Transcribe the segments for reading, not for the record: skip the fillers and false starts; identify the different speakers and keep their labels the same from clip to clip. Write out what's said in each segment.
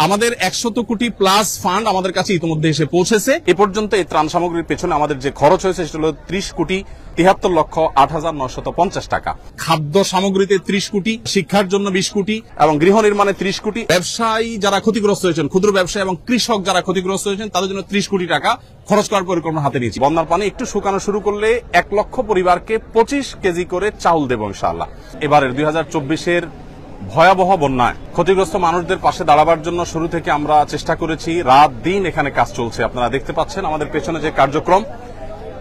Speaker 1: আমাদের 100 কোটি plus fund আমাদের কাছে ইতিমধ্যে এসে পৌঁছেছে। এ পর্যন্ত এই ত্রাণ সামগ্রীর পেছনে আমাদের যে খরচ হয়েছে সেটা হলো 30,73,08,950 টাকা। খাদ্য সামগ্রীতে 30 কোটি, শিক্ষার জন্য 20 কোটি এবং গৃহ নির্মাণে 30 কোটি, ব্যবসায়ী যারা ক্ষতিগ্রস্ত হয়েছেন, ক্ষুদ্র ব্যবসায়ী এবং কৃষক যারা ক্ষতিগ্রস্ত হয়েছেন তাদের জন্য 30 কোটি টাকা খরচ করার পরিকল্পনা হাতে নিয়েছি। বন্যার পানি একটু শুকানো শুরু করলে 1 লক্ষ পরিবারকে 25 কেজি করে চাউল দেব ইনশাআল্লাহ। এবারের 2024-এর ভয়াবহ বন্যায় ক্ষতিগ্রস্ত মানুষদের পাশে দাঁড়াবার জন্য শুরু থেকে আমরা চেষ্টা করেছি। রাত দিন এখানে কাজ চলছে। আপনারা দেখতে পাচ্ছেন আমাদের পেছনে যে কার্যক্রম,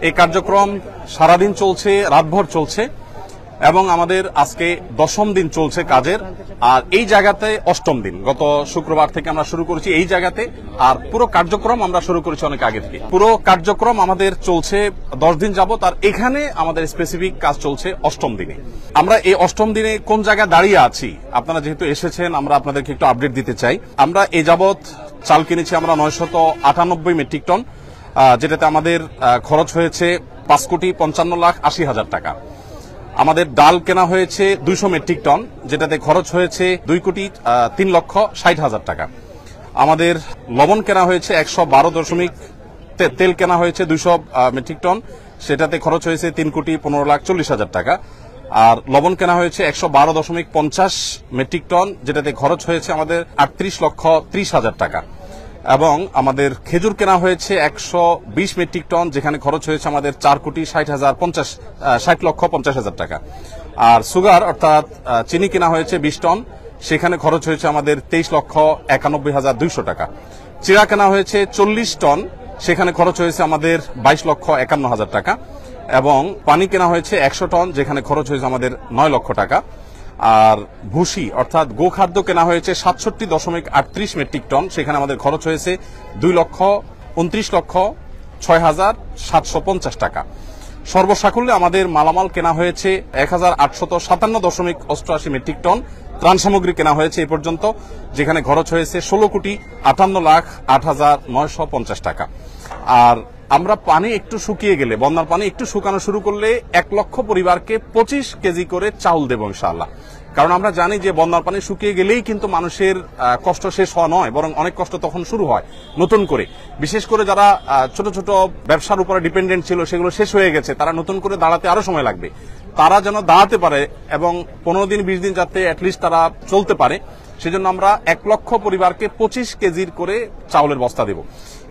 Speaker 1: এই কার্যক্রম সারাদিন চলছে, রাতভর চলছে এবং আমাদের আজকে 10ম দিন চলছে কাজের। আর এই জায়গাতে 8ম দিন, গত শুক্রবার থেকে আমরা শুরু করেছি এই জায়গাতে। আর পুরো কার্যক্রম আমরা শুরু করেছি অনেক আগে থেকে। পুরো কার্যক্রম আমাদের চলছে 10 দিন যাবত। আর এখানে আমাদের স্পেসিফিক কাজ চলছে 8ম দিনে। আমরা এই 8ম দিনে কোন জায়গায় দাঁড়িয়ে আছি, আপনারা যেহেতু এসেছেন আমরা আপনাদেরকে একটু আপডেট দিতে চাই। আমরা এই যাবত চাল কিনেছি আমরা 998 মেট্রিক টন, যেটাতে আমাদের খরচ হয়েছে 5,55,80,000 টাকা। আমাদের ডাল কেনা হয়েছে 200 মেট্রিক টন, যেটাতে খরচ হয়েছে 2,03,60,000 টাকা। আমাদের লবণ কেনা হয়েছে 112 তেল কেনা হয়েছে 200 মেট্রিক টন, সেটাতে খরচ হয়েছে 3,15,40,000 টাকা। আর লবণ কেনা হয়েছে 112.50 মেট্রিক টন, যেটাতে খরচ হয়েছে আমাদের 38,30,000 টাকা। এবং আমাদের খেজুর কেনা হয়েছে 120 মেট্রিক টন, যেখানে খরচ হয়েছে আমাদের 4,60,50,000 টাকা। আর সুগার অর্থাৎ চিনি কেনা হয়েছে 20 টন, সেখানে খরচ হয়েছে আমাদের 23,91,200 টাকা। চিড়া কেনা হয়েছে 40 টন, সেখানে খরচ হয়েছে আমাদের 22,51,000 টাকা। এবং পানি কেনা হয়েছে 100 টন, যেখানে খরচ হয়েছে আমাদের 9 লক্ষ টাকা। আর ভুসি অর্থাৎ গোখাদ্য কেনা হয়েছে 67.38 মেট্রিক টন, সেখানে আমাদের খরচ হয়েছে 2,29,06,750 টাকা। সর্বসাকুল্যে আমাদের মালামাল কেনা হয়েছে 1,857.88 মেট্রিক টন। ত্রাণ সামগ্রী কেনা হয়েছে এ পর্যন্ত, যেখানে খরচ হয়েছে 16,58,08,950 টাকা। আর আমরা পানি একটু শুকিয়ে গেলে, বন্যার পানি একটু শুকানো শুরু করলে 1 লক্ষ পরিবারকে 25 কেজি করে চাউল দেব ইনশাআল্লাহ। কারণ আমরা জানি যে বন্যার পানি শুকিয়ে গেলেই কিন্তু মানুষের কষ্ট শেষ হওয়া নয়, বরং অনেক কষ্ট তখন শুরু হয় নতুন করে। বিশেষ করে যারা ছোট ছোট ব্যবসার উপরে ডিপেন্ডেন্ট ছিল, সেগুলো শেষ হয়ে গেছে, তারা নতুন করে দাঁড়াতে আরো সময় লাগবে। তারা যেন দাঁড়াতে পারে এবং 15 দিন 20 দিন যাতে অ্যাটলিস্ট তারা চলতে পারে, সেজন্য আমরা 1 লক্ষ পরিবারকে 25 কেজির করে চাউলের বস্তা দেব।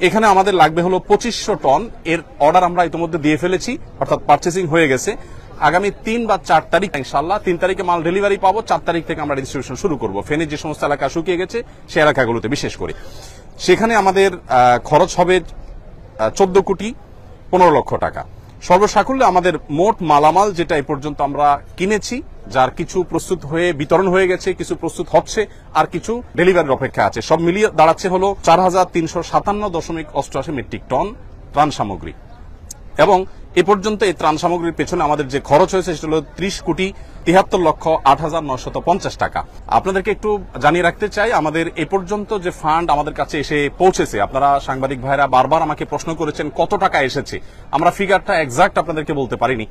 Speaker 1: এখানে আমাদের লাগবে হলো 2500 টন। এর অর্ডার আমরা ইতিমধ্যে দিয়ে ফেলেছি, অর্থাৎ পার্চেসিং হয়ে গেছে। আগামী 3 বা 4 তারিখ ইনশাআল্লাহ, 3 তারিখে মাল ডেলিভারি পাবো, 4 তারিখ থেকে আমরা ডিস্ট্রিবিউশন শুরু করব। ফেনীর যে সমস্ত এলাকা শুকিয়ে গেছে সেই এলাকাগুলোতে বিশেষ করে। সেখানে আমাদের খরচ হবে 14,15,00,000 টাকা। সর্বসাকুল্যে আমাদের মোট মালামাল যেটা এই পর্যন্ত আমরা কিনেছি, যার কিছু প্রস্তুত হয়ে বিতরণ হয়ে গেছে, কিছু প্রস্তুত হচ্ছে, আর কিছু ডেলিভারির অপেক্ষা আছে, সব মিলিয়ে দাঁড়াচ্ছে হলো 4,357.88 মেট্রিক টন ত্রাণ সামগ্রী। এবং এ পর্যন্ত এই ত্রাণ সামগ্রীর পেছনে আমাদের যে খরচ হয়েছে সেটা হলো 30,73,08,950 টাকা। আপনাদেরকে একটু জানিয়ে রাখতে চাই, আমাদের এ পর্যন্ত যে ফান্ড আমাদের কাছে এসে পৌঁছেছে, আপনারা সাংবাদিক ভাইরা বারবার আমাকে প্রশ্ন করেছেন কত টাকা এসেছে। আমরা ফিগারটা এক্সাক্ট আপনাদেরকে বলতে পারিনি।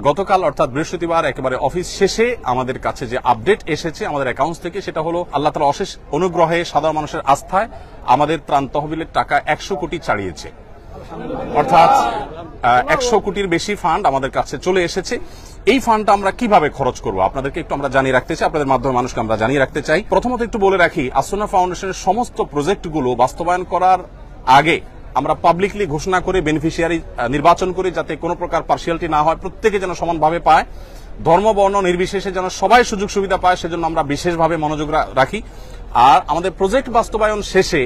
Speaker 1: গতকাল অর্থাৎ বৃহস্পতিবার একেবারে অফিস শেষে আমাদের কাছে যে আপডেট এসেছে আমাদের অ্যাকাউন্টস থেকে, সেটা হলো আল্লাহ তাআলার অশেষ অনুগ্রহে, সাধারণ মানুষের আস্থায় আমাদের ত্রাণ তহবিলের টাকা 100 কোটি ছাড়িয়েছে। অর্থাৎ 100 কোটির বেশি ফান্ড আমাদের কাছে চলে এসেছে। এই ফান্ডটা আমরা কিভাবে খরচ করব আপনাদেরকে একটু আমরা জানিয়ে রাখতে চাই, আপনাদের মাধ্যমে মানুষকে আমরা জানিয়ে রাখতে চাই। প্রথমত একটু বলে রাখি, আসুন্নাহ ফাউন্ডেশনের সমস্ত প্রজেক্টগুলো বাস্তবায়ন করার আগে আমরা পাবলিকলি ঘোষণা করে বেনিফিশিয়ারি নির্বাচন করি, যাতে কোনো প্রকার পার্সিয়ালিটি না হয়, প্রত্যেকে যেন সমানভাবে পায়, ধর্ম বর্ণ নির্বিশেষে যেন সবাই সুযোগ সুবিধা পায়, সেজন্য আমরা বিশেষভাবে মনোযোগ রাখি। আর আমাদের প্রজেক্ট বাস্তবায়ন শেষে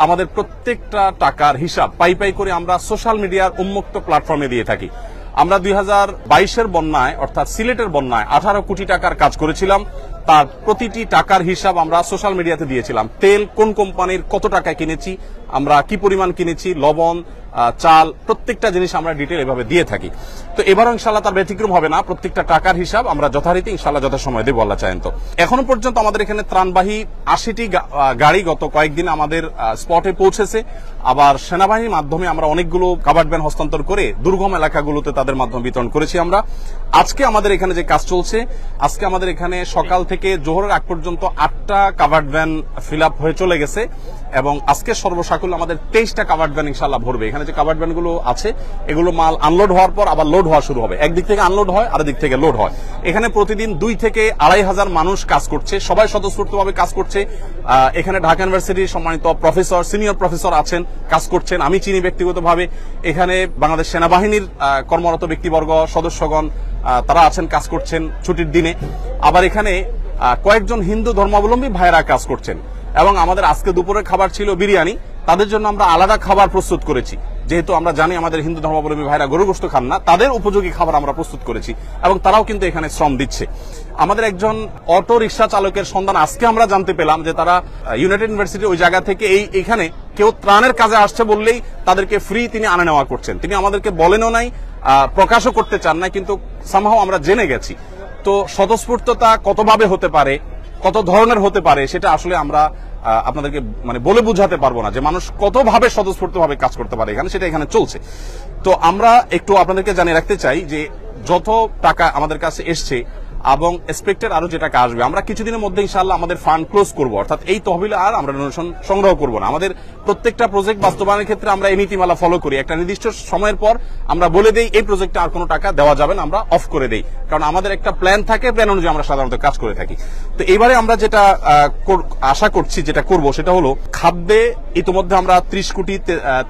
Speaker 1: আমাদের প্রত্যেকটা টাকার হিসাব পাই করে আমরা সোশ্যাল মিডিয়ার উন্মুক্ত প্ল্যাটফর্মে দিয়ে থাকি। আমরা 2022-এর বন্যায় অর্থাৎ সিলেটের বন্যায় 18 কোটি টাকার কাজ করেছিলাম, তার প্রতিটি টাকার হিসাব আমরা সোশ্যাল মিডিয়াতে দিয়েছিলাম। তেল কোন কোম্পানির কত টাকায় কিনেছি, আমরা কি পরিমাণ কিনেছি, লবণ, চাল, প্রত্যেকটা জিনিস আমরা ডিটেল এভাবে দিয়ে থাকি। তো এবারও ইনশাআল্লাহ তার ব্যতিক্রম হবে না, প্রত্যেকটা টাকার হিসাব আমরা যথারীতি ইনশাআল্লাহ যথাসময়ে দেব আল্লাহ চাহেন তো। এখনো পর্যন্ত আমাদের এখানে ত্রাণবাহী 80টি গাড়ি গত কয়েকদিন আমাদের স্পটে পৌঁছেছে। আবার সেনাবাহিনীর মাধ্যমে আমরা অনেকগুলো কাভার্ড ভ্যান হস্তান্তর করে দুর্গম এলাকাগুলোতে তাদের মাধ্যমে বিতরণ করেছি আমরা। আজকে আমাদের এখানে যে কাজ চলছে, আজকে আমাদের এখানে সকাল থেকে থেকে জোহরের আগ পর্যন্ত 8টা কাভার্ড ভ্যান ফিল আপ হয়ে চলে গেছে এবং আজকে সর্বসাকুল্য আমাদের 23টা কাভার্ড ভ্যান ইনশাআল্লাহ ভরবে। এখানে যে কাভার্ড ভ্যান গুলো আছে এগুলো মাল আনলোড হওয়ার পর আবার লোড হওয়া শুরু হবে। একদিক থেকে আনলোড হয় আর দিক থেকে লোড হয়। এখানে প্রতিদিন 2 থেকে 2,500 মানুষ কাজ করছে, সবাই স্বতঃস্ফূর্তভাবে কাজ করছে। এখানে ঢাকা ইউনিভার্সিটির সম্মানিত প্রফেসর, সিনিয়র প্রফেসর আছেন, কাজ করছেন, আমি চিনি ব্যক্তিগতভাবে। এখানে বাংলাদেশ সেনাবাহিনীর কর্মরত ব্যক্তিবর্গ, সদস্যগণ তারা আছেন, কাজ করছেন ছুটির দিনে। আবার এখানে কয়েকজন হিন্দু ধর্মাবলম্বী ভাইয়েরা কাজ করছেন এবং আমাদের আজকে দুপুরের খাবার ছিল বিরিয়ানি। তাদের জন্য আমরা আলাদা খাবার প্রস্তুত করেছি, যেহেতু আমরা জানি আমাদের হিন্দু ধর্মাবলম্বী ভাইরা গরু গোশত খান না, তাদের উপযোগী খাবার আমরা প্রস্তুত করেছি এবং তারাও কিন্তু এখানে শ্রম দিচ্ছে। আমাদের একজন অটো রিক্সা চালকের সন্ধান আজকে আমরা জানতে পেলাম যে তারা ইউনাইটেড ইউনিভার্সিটি ওই জায়গা থেকে এইখানে কেউ ত্রাণের কাজে আসছে বললেই তাদেরকে ফ্রি তিনি আনা নেওয়া করছেন। তিনি আমাদেরকে বলেনও নাই, প্রকাশও করতে চান না, কিন্তু সামহাও আমরা জেনে গেছি। তো স্বতঃস্ফূর্ততা কতভাবে হতে পারে, কত ধরনের হতে পারে, সেটা আসলে আমরা আপনাদেরকে বলে বুঝাতে পারবো না যে মানুষ কতভাবে স্বতঃস্ফূর্তভাবে কাজ করতে পারে এখানে, সেটা এখানে চলছে। তো আমরা একটু আপনাদেরকে জানিয়ে রাখতে চাই যে যত টাকা আমাদের কাছে এসছে এবং এক্সপেক্টেড আরো যে টাকা আসবে, আমরা কিছুদিনের মধ্যে ইনশাআল্লাহ আমাদের ফান্ড ক্লোজ করব, অর্থাৎ এই তহবিলে আর আমরা ডোনেশন সংগ্রহ করব না। আমাদের প্রত্যেকটা প্রজেক্ট বাস্তবায়নের ক্ষেত্রে আমরা এই নীতিমালা ফলো করি। একটা নির্দিষ্ট সময়ের পর আমরা বলে দেই এই প্রজেক্টে আর কোনো টাকা দেওয়া যাবে না, আমরা অফ করে দেই, কারণ আমাদের একটা প্ল্যান থাকে, প্ল্যান অনুযায়ী আমরা সাধারণত কাজ করে থাকি। তো এবারে আমরা যেটা আশা করছি, যেটা করব, সেটা হলো খাদ্যে ইতিমধ্যে আমরা 30 কোটি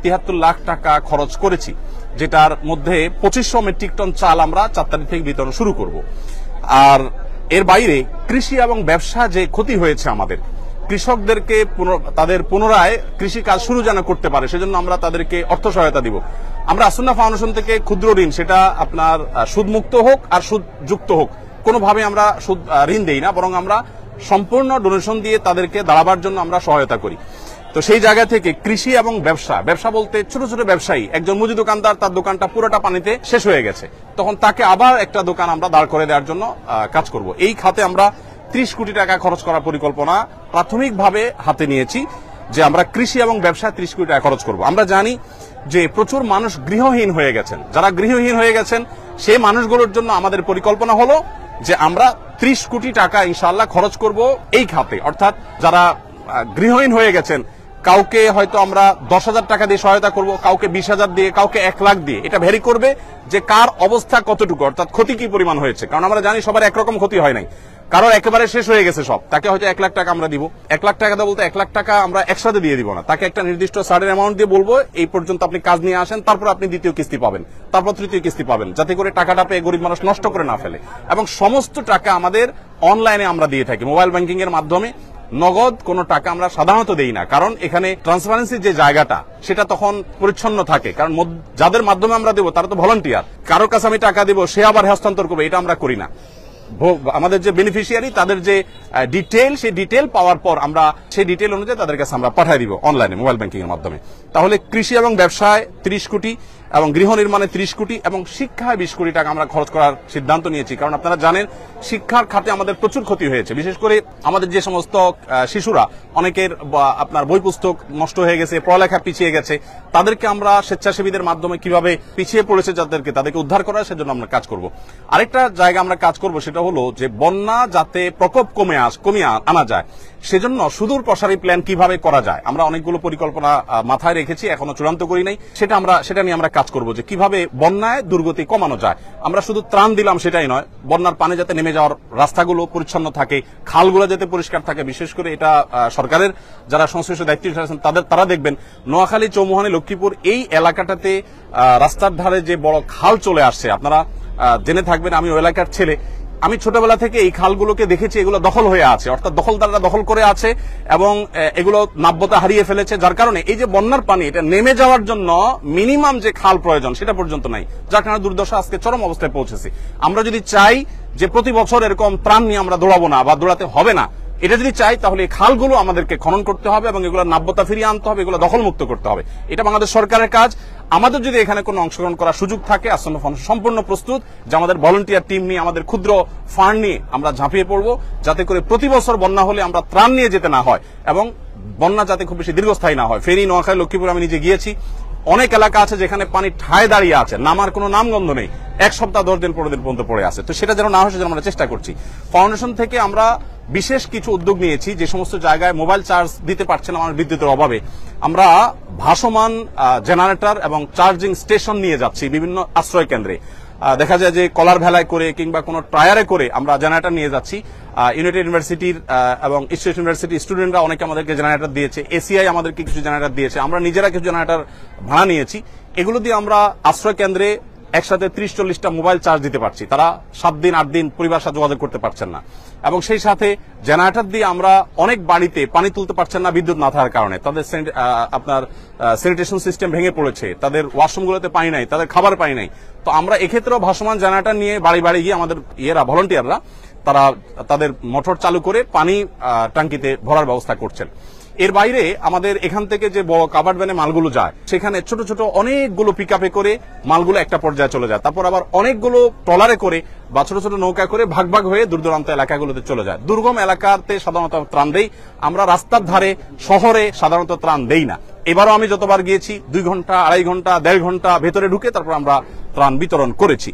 Speaker 1: 73 লাখ টাকা খরচ করেছি, যেটার মধ্যে 2500 মেট্রিক টন চাল আমরা 4 তারিখ থেকে বিতরণ শুরু করব। আর এর বাইরে কৃষি এবং ব্যবসা যে ক্ষতি হয়েছে আমাদের, কৃষকদেরকে তাদের পুনরায় কৃষি কাজ শুরু যেন করতে পারে, সেজন্য আমরা তাদেরকে অর্থ সহায়তা দিব। আমরা আসুন্নাহ ফাউন্ডেশন থেকে ক্ষুদ্র ঋণ, সেটা আপনার সুদমুক্ত হোক আর সুদযুক্ত হোক, কোনোভাবে আমরা সুদ ঋণ দেই না, বরং আমরা সম্পূর্ণ ডোনেশন দিয়ে তাদেরকে দাঁড়াবার জন্য আমরা সহায়তা করি। তো সেই জায়গা থেকে কৃষি এবং ব্যবসা বলতে ছোট ছোট ব্যবসায়ী, একজন মুদি দোকানদার, তার দোকানটা পুরোটা পানিতে শেষ হয়ে গেছে, তখন তাকে আবার একটা দোকান আমরা দাঁড় করে দেওয়ার জন্য কাজ করব। এই খাতে আমরা 30 কোটি টাকা খরচ করার পরিকল্পনা প্রাথমিকভাবে হাতে নিয়েছি, যে আমরা কৃষি এবং ব্যবসায় 30 কোটি টাকা খরচ করব। আমরা জানি যে প্রচুর মানুষ গৃহহীন হয়ে গেছেন। যারা গৃহহীন হয়ে গেছেন সেই মানুষগুলোর জন্য আমাদের পরিকল্পনা হলো যে আমরা 30 কোটি টাকা ইনশাআল্লাহ খরচ করব এই খাতে। অর্থাৎ যারা গৃহহীন হয়ে গেছেন, কাউকে হয়তো আমরা 10,000 টাকা দিয়ে সহায়তা করব, কাউকে 20,000 দিয়ে, কাউকে 1 লাখ দিয়ে। এটা ভ্যারি করবে যে কার অবস্থা কতটুকু, অর্থাৎ ক্ষতি কি পরিমাণ হয়েছে। কারণ আমরা জানি সবার একরকম ক্ষতি হয় নাই, কারোর একেবারে শেষ হয়ে গেছে সব, তাকে হয়তো 1 লাখ টাকা আমরা দিব। 1 লাখ টাকা বলতে 1 লাখ টাকা আমরা একসাথে দিয়ে দিব না, তাকে একটা নির্দিষ্ট সার্টেন অ্যামাউন্ট দিয়ে বলবো এই পর্যন্ত আপনি কাজ নিয়ে আসেন, তারপর আপনি দ্বিতীয় কিস্তি পাবেন, তারপর তৃতীয় কিস্তি পাবেন, যাতে করে টাকাটা পেয়ে গরিব মানুষ নষ্ট করে না ফেলে। এবং সমস্ত টাকা আমাদের অনলাইনে আমরা দিয়ে থাকি, মোবাইল ব্যাংকিং এর মাধ্যমে। নগদ কোনো টাকা আমরা সাধারণত দেই না, কারণ এখানে ট্রান্সপারেন্সির যে জায়গাটা সেটা তখন পরিচ্ছন্ন থাকে। কারণ যাদের মাধ্যমে আমরা দেবো তারা তো ভলান্টিয়ার, কারোর কাছে আমি টাকা দেবো সে আবার হস্তান্তর করবে, এটা আমরা করি না। আমাদের যে বেনিফিশিয়ারি, তাদের যে ডিটেল, সেই ডিটেল পাওয়ার পর আমরা সেই ডিটেল অনুযায়ী তাদের কাছে আমরা পাঠিয়ে দিব অনলাইনে, মোবাইল ব্যাংকিং এর মাধ্যমে। তাহলে কৃষি এবং ব্যবসায় 30 কোটি এবং গৃহ নির্মাণে 30 কোটি এবং শিক্ষায় 20 কোটি টাকা আমরা খরচ করার সিদ্ধান্ত নিয়েছি। কারণ আপনারা জানেন শিক্ষার খাতে আমাদের প্রচুর ক্ষতি হয়েছে, বিশেষ করে আমাদের যে সমস্ত শিশুরা, অনেকের আপনার বই পুস্তক নষ্ট হয়ে গেছে, পড়ালেখা পিছিয়ে গেছে, তাদেরকে আমরা স্বেচ্ছাসেবীদের মাধ্যমে কিভাবে পিছিয়ে পড়েছে তাদেরকে উদ্ধার করার, সেজন্য আমরা কাজ করব। আরেকটা জায়গা আমরা কাজ করব, সেটা হলো যে বন্যা যাতে প্রকোপ কমিয়ে আনা যায়, সেজন্য সুদূর প্রসারী প্ল্যান কিভাবে করা যায়। আমরা অনেকগুলো পরিকল্পনা মাথায় রেখেছি, এখনো চূড়ান্ত করি নাই। সেটা নিয়ে আমরা কাজ করব যে কিভাবে বন্যায় দুর্গতি কমানো যায়। আমরা শুধু ত্রাণ দিলাম সেটাই নয়, বন্যার পানি যাতে নেমে যাওয়ার রাস্তাগুলো পরিচ্ছন্ন থাকে, খালগুলো যাতে পরিষ্কার থাকে। বিশেষ করে এটা সরকারের যারা সংশ্লিষ্ট দায়িত্ব আছেন তারা দেখবেন, নোয়াখালী, চৌমুহনী, লক্ষ্মীপুর এই এলাকাটাতে রাস্তার ধারে যে বড় খাল চলে আসছে, আপনারা জেনে থাকবেন, আমি ওই এলাকার ছেলে, আমি ছোটবেলা থেকে এই খালগুলোকে দেখেছি, এগুলো দখল হয়ে আছে, অর্থাৎ দখলদাররা দখল করে আছে এবং এগুলো নাব্যতা হারিয়ে ফেলেছে, যার কারণে এই যে বন্যার পানি এটা নেমে যাওয়ার জন্য মিনিমাম যে খাল প্রয়োজন সেটা পর্যন্ত নাই, যার কারণে দুর্দশা আজকে চরম অবস্থায় পৌঁছেছে। আমরা যদি চাই যে প্রতি বছর এরকম ত্রাণ নিয়ে আমরা দৌড়াবো না বা দৌড়াতে হবে না, এটা যদি চাই তাহলে এই খালগুলো আমাদেরকে খনন করতে হবে এবং এগুলো নাব্যতা ফিরিয়ে আনতে হবে, এগুলো দখলমুক্ত করতে হবে। এটা বাংলাদেশ সরকারের কাজ। আমাদের যদি এখানে কোনো অংশগ্রহণ করার সুযোগ থাকে, আসন্ন ফাউন্ডেশন সম্পূর্ণ প্রস্তুত যে আমাদের ভলান্টিয়ার টিম নিয়ে, আমাদের ক্ষুদ্র ফান্ড নিয়ে আমরা ঝাঁপিয়ে পড়বো, যাতে করে প্রতি বছর বন্যা হলে আমরা ত্রাণ নিয়ে যেতে না হয় এবং বন্যা যাতে খুব বেশি দীর্ঘস্থায়ী না হয়। ফেনী, নোয়াখালী, লক্ষ্মীপুর আমি নিজে গিয়েছি, অনেক এলাকা আছে যেখানে পানি ঠায় দাঁড়িয়ে আছে, নামার কোনো নামগন্ধ নেই, 1 সপ্তাহ 10 দিন 15 দিন পর্যন্ত পড়ে আছে। তো সেটা যেন না হয় সেজন্য আমরা চেষ্টা করছি। ফাউন্ডেশন থেকে আমরা বিশেষ কিছু উদ্যোগ নিয়েছি। যে সমস্ত জায়গায় মোবাইল চার্জ দিতে পারছে না আমার বিদ্যুতের অভাবে, আমরা ভাসমান জেনারেটর এবং চার্জিং স্টেশন নিয়ে যাচ্ছি বিভিন্ন আশ্রয় কেন্দ্রে। দেখা যায় যে কলার ভেলায় করে কিংবা কোনো টায়ারে করে আমরা জেনারেটর নিয়ে যাচ্ছি। ইউনাইটেড ইউনিভার্সিটির এবং ইস্ট ইউনিভার্সিটি স্টুডেন্টরা অনেকে আমাদেরকে জেনারেটর দিয়েছে, এসিআই আমাদেরকে কিছু জেনারেটর দিয়েছে, আমরা নিজেরা কিছু জেনারেটর ভাড়া নিয়েছি। এগুলো দিয়ে আমরা আশ্রয় কেন্দ্রে একসাথে 30-40টা মোবাইল চার্জ দিতে পারছি। তারা 7 দিন 8 দিন পরিবার সাথে যোগাযোগ করতে পারছেন না। এবং সেই সাথে জেনারেটর দিয়ে আমরা অনেক বাড়িতে পানি তুলতে পারছেন না বিদ্যুৎ না থাকার কারণে। তাদের আপনার স্যানিটেশন সিস্টেম ভেঙে পড়েছে, তাদের ওয়াশরুমগুলোতে পানি নাই, তাদের খাবার পানি নাই। তো আমরা এক্ষেত্রেও ভাসমান জেনারেটর নিয়ে বাড়ি বাড়ি গিয়ে আমাদের ভলান্টিয়াররা তারা তাদের মোটর চালু করে পানি ট্যাঙ্কিতে ভরার ব্যবস্থা করছেন। এর বাইরে আমাদের এখান থেকে যে বড় কাভার্ড ভ্যানে মালগুলো যায়, সেখানে ছোট ছোট অনেকগুলো পিকআপে করে মালগুলো একটা পর্যায়ে চলে যায়। তারপর আবার অনেকগুলো ট্রলারে করে বা ছোট ছোট নৌকা করে ভাগ ভাগ হয়ে দূর দূরান্ত এলাকাগুলোতে চলে যায়। দুর্গম এলাকাতে সাধারণত ত্রাণ দেই আমরা, রাস্তার ধারে শহরে সাধারণত ত্রাণ দেই না। এবারও আমি যতবার গিয়েছি 2 ঘন্টা 2.5 ঘন্টা 1.5 ঘন্টা ভেতরে ঢুকে তারপর আমরা ত্রাণ বিতরণ করেছি।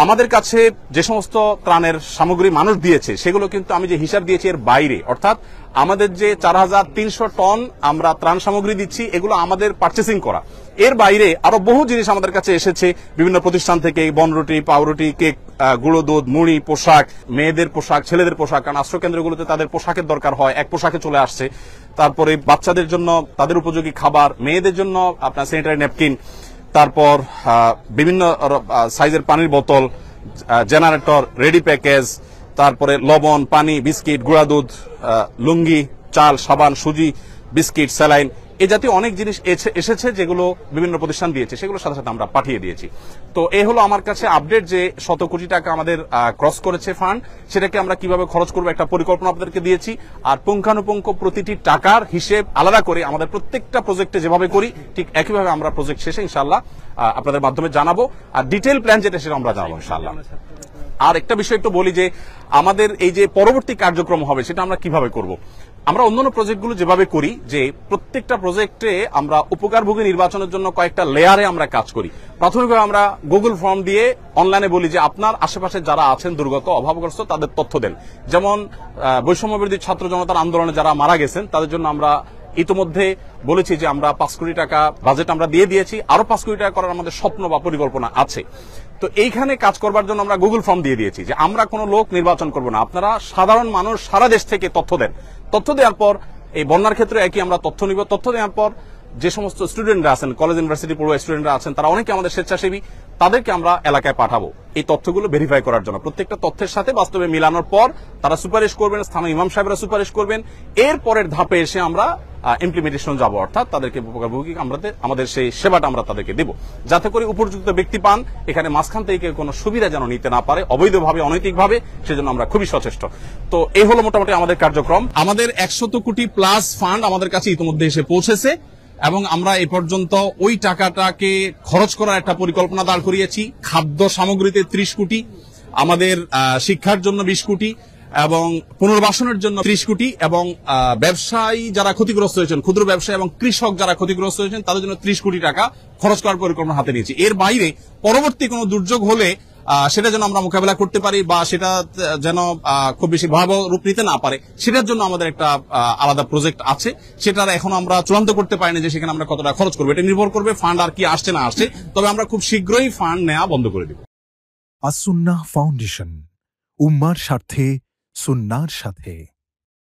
Speaker 1: আমাদের কাছে যে সমস্ত ত্রাণের সামগ্রী মানুষ দিয়েছে সেগুলো কিন্তু আমি যে হিসাব দিয়েছি এর বাইরে, অর্থাৎ আমাদের যে 4300 টন আমরা ত্রাণ সামগ্রী দিচ্ছি এগুলো আমাদের পারচেসিং করা। এর বাইরে আরো বহু জিনিস আমাদের কাছে এসেছে বিভিন্ন প্রতিষ্ঠান থেকে, বনরুটি, পাউরুটি, কেক, গুঁড়ো দুধ, মুড়ি, পোশাক, মেয়েদের পোশাক, ছেলেদের পোশাক, কারণ আশ্রয় কেন্দ্রগুলোতে তাদের পোশাকের দরকার হয়, এক পোশাকে চলে আসছে। তারপরে বাচ্চাদের জন্য তাদের উপযোগী খাবার, মেয়েদের জন্য আপনার স্যানিটারি ন্যাপকিন, তারপর বিভিন্ন সাইজের পানির বোতল, জেনারেটর, রেডি প্যাকেজ, তারপরে লবণ, পানি, বিস্কিট, গুঁড়া দুধ, লুঙ্গি, চাল, সাবান, সুজি, বিস্কিট, স্যালাইন, এই জাতীয় অনেক জিনিস এসেছে যেগুলো বিভিন্ন প্রতিষ্ঠান দিয়েছে, সেগুলোর সাথে সাথে আমরা পাঠিয়ে দিয়েছি। তো এই হলো আমার কাছে আপডেট যে 100 কোটি টাকা আমাদের ক্রস করেছে ফান্ড, সেটাকে আমরা কিভাবে খরচ করবো একটা পরিকল্পনা আপনাদেরকে দিয়েছি। আর পুঙ্খানুপুঙ্খ প্রতিটি টাকার হিসেব আলাদা করে আমাদের প্রত্যেকটা প্রজেক্টে যেভাবে করি ঠিক একইভাবে আমরা প্রজেক্ট শেষে ইনশাআল্লাহ আপনাদের মাধ্যমে জানাবো। আর ডিটেইল প্ল্যান যেটা সেটা আমরা জানাবো ইনশাআল্লাহ। আর একটা বিষয় একটু বলি যে আমাদের এই যে পরবর্তী কার্যক্রম হবে সেটা আমরা কিভাবে করব। আমরা অন্যান্য প্রজেক্টগুলো যেভাবে করি যে প্রত্যেকটা প্রজেক্টে আমরা উপকারভোগী নির্বাচনের জন্য কয়েকটা লেয়ারে আমরা কাজ করি। প্রাথমিকভাবে আমরা গুগল ফর্ম দিয়ে অনলাইনে বলি যে আপনার আশেপাশে যারা আছেন দুর্গত, অভাবগ্রস্ত, তাদের তথ্য দেন। যেমন বৈষম্যবিরোধী ছাত্র জনতার আন্দোলনে যারা মারা গেছেন তাদের জন্য আমরা ইতিমধ্যে বলেছি যে আমরা 5 কোটি টাকা বাজেট আমরা দিয়ে দিয়েছি, আরো 5 কোটি টাকা করার আমাদের স্বপ্ন বা পরিকল্পনা আছে। তো এইখানে কাজ করবার জন্য আমরা গুগল ফর্ম দিয়ে দিয়েছি যে আমরা কোনো লোক নির্বাচন করব না, আপনারা সাধারণ মানুষ সারা দেশ থেকে তথ্য দেন। তথ্য দেওয়ার পর এই বন্যার ক্ষেত্রে একই আমরা তথ্য নিব। তথ্য দেওয়ার পর যে সমস্ত স্টুডেন্টরা আছেন, কলেজ ইউনিভার্সিটি পড়ুয়া স্টুডেন্টরা আছেন, তারা অনেকে আমাদের স্বেচ্ছাসেবী, তাদেরকে আমরা এলাকায় পাঠাবো এই তথ্যগুলো ভেরিফাই করার জন্য। প্রত্যেকটা তথ্যের সাথে বাস্তবে মিলানোর পর তারা সুপারিশ করবেন, স্থানীয় ইমাম সাহেবরা সুপারিশ করবেন। এর পরের ধাপে এসে আমরা ইমপ্লিমেন্টেশন যাব, অর্থাৎ তাদেরকে উপকারভোগী আমাদের সেই সেবাটা আমরা তাদেরকে দেব, যাতে করে উপযুক্ত ব্যক্তি পান। এখানে মাঝখান থেকে কোনো সুবিধা যেন নিতে না পারে অবৈধভাবে, অনৈতিকভাবে, সেজন্য আমরা খুবই সচেষ্ট। তো এই হলো মোটামুটি আমাদের কার্যক্রম। আমাদের 100 কোটি প্লাস ফান্ড আমাদের কাছে ইতিমধ্যে এসে পৌঁছেছে এবং আমরা এ পর্যন্ত ওই টাকাটাকে খরচ করার একটা পরিকল্পনা দাঁড় করিয়েছি। খাদ্য সামগ্রীতে 30 কোটি, আমাদের শিক্ষার জন্য 20 কোটি এবং পুনর্বাসনের জন্য 30 কোটি এবং ব্যবসায়ী যারা ক্ষতিগ্রস্ত হয়েছেন, ক্ষুদ্র ব্যবসায়ী এবং কৃষক যারা ক্ষতিগ্রস্ত হয়েছেন তাদের জন্য 30 কোটি টাকা খরচ করার পরিকল্পনা হাতে নিয়েছি। এর বাইরে পরবর্তী কোনো দুর্যোগ হলে সেটা যেন আমরা মোকাবেলা করতে পারি বা সেটা যেন খুব বেশি ভয়াবহ রূপ নিতে না পারে, সেটার জন্য আমাদের একটা আলাদা প্রজেক্ট আছে। সেটার এখন আমরা চূড়ান্ত করতে পারিনি যে সেখানে আমরা কতটা খরচ করবো, এটা নির্ভর করবে ফান্ড আর কি আসছে না আসছে। তবে আমরা খুব শীঘ্রই ফান্ড নেওয়া বন্ধ করে দেব।
Speaker 2: আস-সুন্নাহ ফাউন্ডেশন, উম্মার স্বার্থে, সুন্নাহর সাথে।